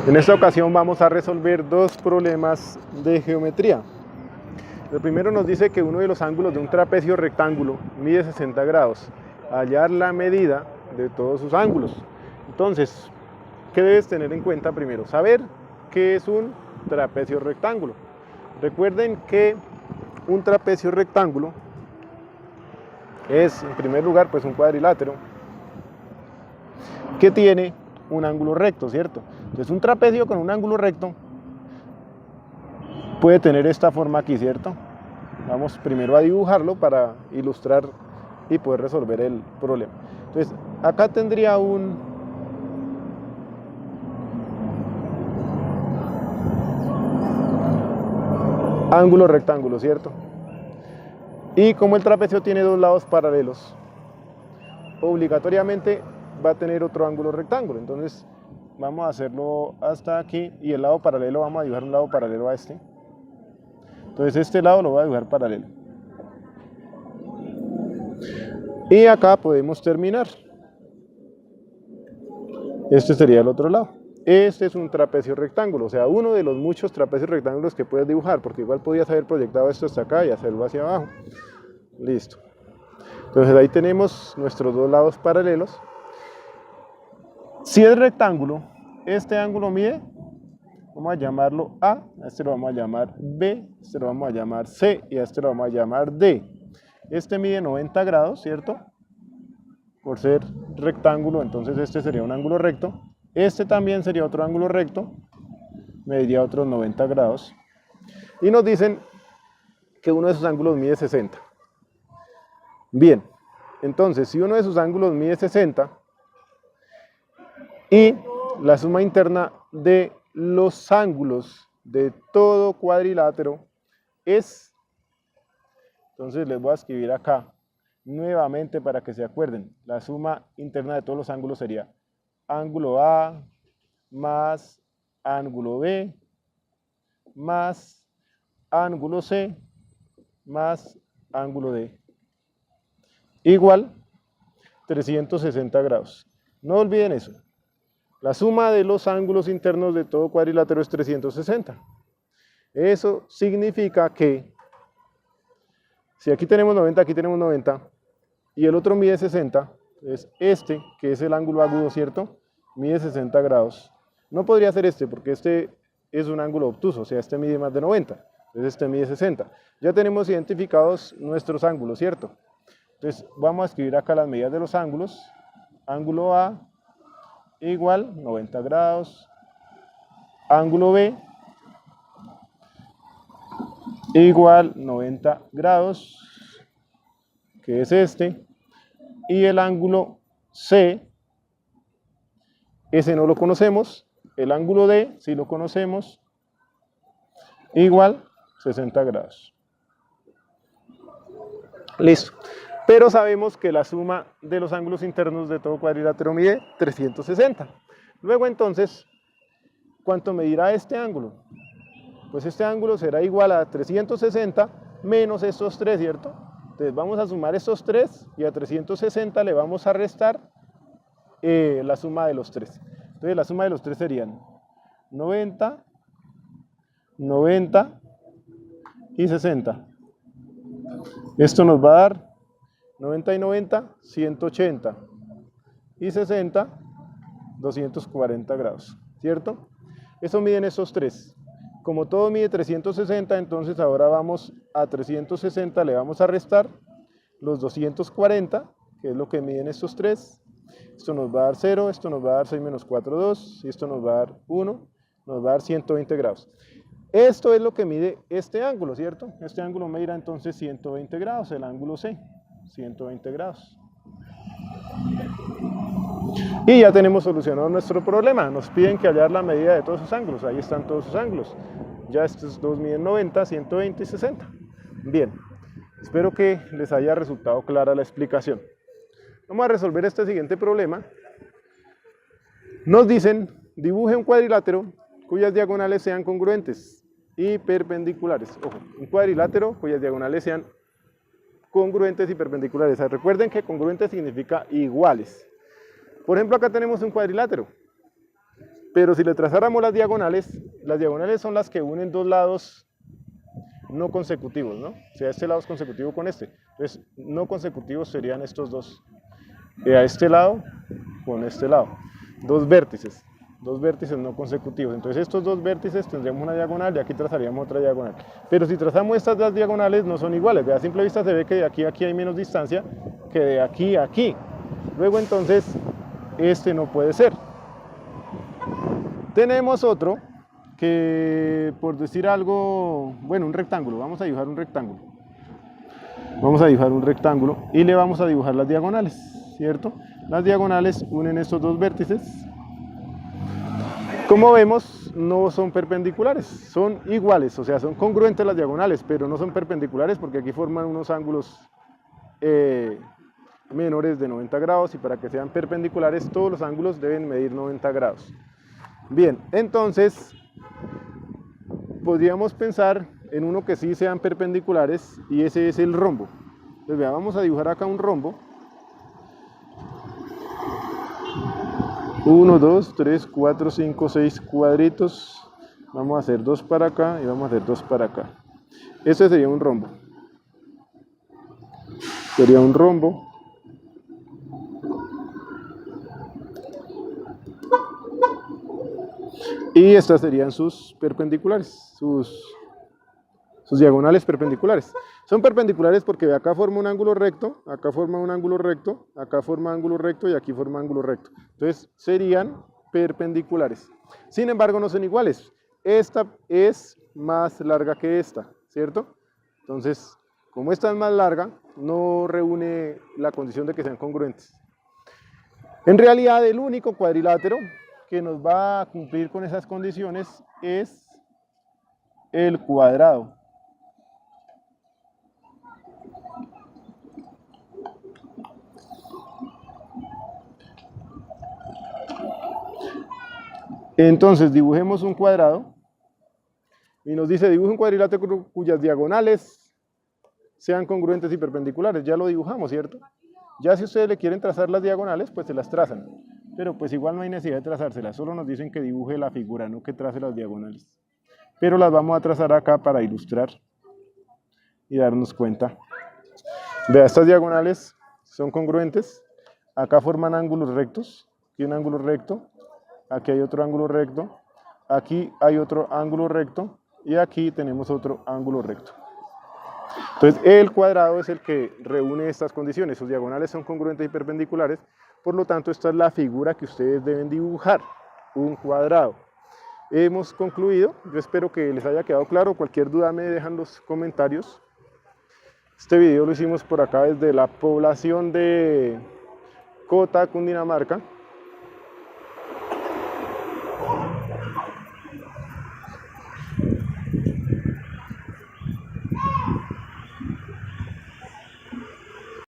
En esta ocasión vamos a resolver dos problemas de geometría. El primero nos dice que uno de los ángulos de un trapecio rectángulo mide 60 grados. Hallar la medida de todos sus ángulos. Entonces, ¿qué debes tener en cuenta primero? Saber qué es un trapecio rectángulo. Recuerden que un trapecio rectángulo es, en primer lugar, pues un cuadrilátero que tiene un ángulo recto, ¿cierto? Entonces un trapecio con un ángulo recto puede tener esta forma aquí, ¿cierto? Vamos primero a dibujarlo para ilustrar y poder resolver el problema. Entonces acá tendría un ángulo rectángulo, ¿cierto? Y como el trapecio tiene dos lados paralelos, obligatoriamente va a tener otro ángulo rectángulo. Entonces vamos a hacerlo hasta aquí y el lado paralelo, vamos a dibujar un lado paralelo a este. Entonces este lado lo voy a dibujar paralelo. Y acá podemos terminar. Este sería el otro lado. Este es un trapecio rectángulo, o sea, uno de los muchos trapecios rectángulos que puedes dibujar, porque igual podías haber proyectado esto hasta acá y hacerlo hacia abajo. Listo. Entonces ahí tenemos nuestros dos lados paralelos. Si es rectángulo, este ángulo mide, vamos a llamarlo A, a este lo vamos a llamar B, a este lo vamos a llamar C y a este lo vamos a llamar D. Este mide 90 grados, ¿cierto? Por ser rectángulo, entonces este sería un ángulo recto. Este también sería otro ángulo recto, mediría otros 90 grados. Y nos dicen que uno de esos ángulos mide 60. Bien, entonces si uno de esos ángulos mide 60, y la suma interna de los ángulos de todo cuadrilátero es, entonces les voy a escribir acá nuevamente para que se acuerden, la suma interna de todos los ángulos sería ángulo A más ángulo B más ángulo C más ángulo D igual 360 grados. No olviden eso. La suma de los ángulos internos de todo cuadrilátero es 360. Eso significa que si aquí tenemos 90, aquí tenemos 90, y el otro mide 60, es este, que es el ángulo agudo, ¿cierto? Mide 60 grados. No podría ser este, porque este es un ángulo obtuso, o sea, este mide más de 90, entonces este mide 60. Ya tenemos identificados nuestros ángulos, ¿cierto? Entonces vamos a escribir acá las medidas de los ángulos. Ángulo A igual 90 grados, ángulo B igual 90 grados, que es este, y el ángulo C, ese no lo conocemos, el ángulo D sí lo conocemos, igual 60 grados. Listo. Pero sabemos que la suma de los ángulos internos de todo cuadrilátero mide 360. Luego entonces, ¿cuánto medirá este ángulo? Pues este ángulo será igual a 360 menos estos 3, ¿cierto? Entonces vamos a sumar estos 3 y a 360 le vamos a restar la suma de los 3. Entonces la suma de los 3 serían 90, 90 y 60. Esto nos va a dar 90 y 90, 180 y 60, 240 grados, ¿cierto? Eso miden estos 3. Como todo mide 360, entonces ahora vamos a 360, le vamos a restar los 240, que es lo que miden estos 3. Esto nos va a dar 0, esto nos va a dar 6 menos 4, 2, y esto nos va a dar 1, nos va a dar 120 grados. Esto es lo que mide este ángulo, ¿cierto? Este ángulo medirá entonces 120 grados, el ángulo C. 120 grados. Y ya tenemos solucionado nuestro problema. Nos piden que hallar la medida de todos sus ángulos. Ahí están todos sus ángulos. Ya estos dos miden 90, 120 y 60. Bien, espero que les haya resultado clara la explicación. Vamos a resolver este siguiente problema. Nos dicen, dibuje un cuadrilátero cuyas diagonales sean congruentes y perpendiculares. Ojo, un cuadrilátero cuyas diagonales sean congruentes y perpendiculares. Recuerden que congruentes significa iguales. Por ejemplo, acá tenemos un cuadrilátero. Pero si le trazáramos las diagonales son las que unen dos lados no consecutivos, ¿no? O sea, este lado es consecutivo con este. Entonces, no consecutivos serían estos dos. A este lado con este lado. Dos vértices no consecutivos. Entonces, estos dos vértices tendríamos una diagonal y aquí trazaríamos otra diagonal. Pero si trazamos estas dos diagonales, no son iguales. A simple vista se ve que de aquí a aquí hay menos distancia que de aquí a aquí. Luego, entonces, este no puede ser. Tenemos otro que, por decir algo, bueno, un rectángulo. Vamos a dibujar un rectángulo. Vamos a dibujar un rectángulo y le vamos a dibujar las diagonales, ¿cierto? Las diagonales unen estos dos vértices. Como vemos, no son perpendiculares, son iguales, o sea, son congruentes las diagonales, pero no son perpendiculares porque aquí forman unos ángulos menores de 90 grados y para que sean perpendiculares todos los ángulos deben medir 90 grados. Bien, entonces podríamos pensar en uno que sí sean perpendiculares y ese es el rombo. Entonces, vea, vamos a dibujar acá un rombo. 1, 2, 3, 4, 5, 6 cuadritos. Vamos a hacer dos para acá y vamos a hacer dos para acá. Este sería un rombo. Sería un rombo. Y estas serían sus perpendiculares, sus diagonales perpendiculares. Son perpendiculares porque acá forma un ángulo recto, acá forma un ángulo recto, acá forma ángulo recto y aquí forma ángulo recto. Entonces serían perpendiculares. Sin embargo, no son iguales. Esta es más larga que esta, ¿cierto? Entonces, como esta es más larga, no reúne la condición de que sean congruentes. En realidad, el único cuadrilátero que nos va a cumplir con esas condiciones es el cuadrado. Entonces dibujemos un cuadrado y nos dice dibuje un cuadrilátero cuyas diagonales sean congruentes y perpendiculares. Ya lo dibujamos, ¿cierto? Ya si ustedes le quieren trazar las diagonales, pues se las trazan. Pero pues igual no hay necesidad de trazárselas, solo nos dicen que dibuje la figura, no que trace las diagonales. Pero las vamos a trazar acá para ilustrar y darnos cuenta. Vea, estas diagonales son congruentes. Acá forman ángulos rectos. Aquí un ángulo recto. Aquí hay otro ángulo recto. Aquí hay otro ángulo recto. Y aquí tenemos otro ángulo recto. Entonces, el cuadrado es el que reúne estas condiciones. Sus diagonales son congruentes y perpendiculares. Por lo tanto, esta es la figura que ustedes deben dibujar. Un cuadrado. Hemos concluido. Yo espero que les haya quedado claro. Cualquier duda me dejan en los comentarios. Este video lo hicimos por acá desde la población de Cota, Cundinamarca.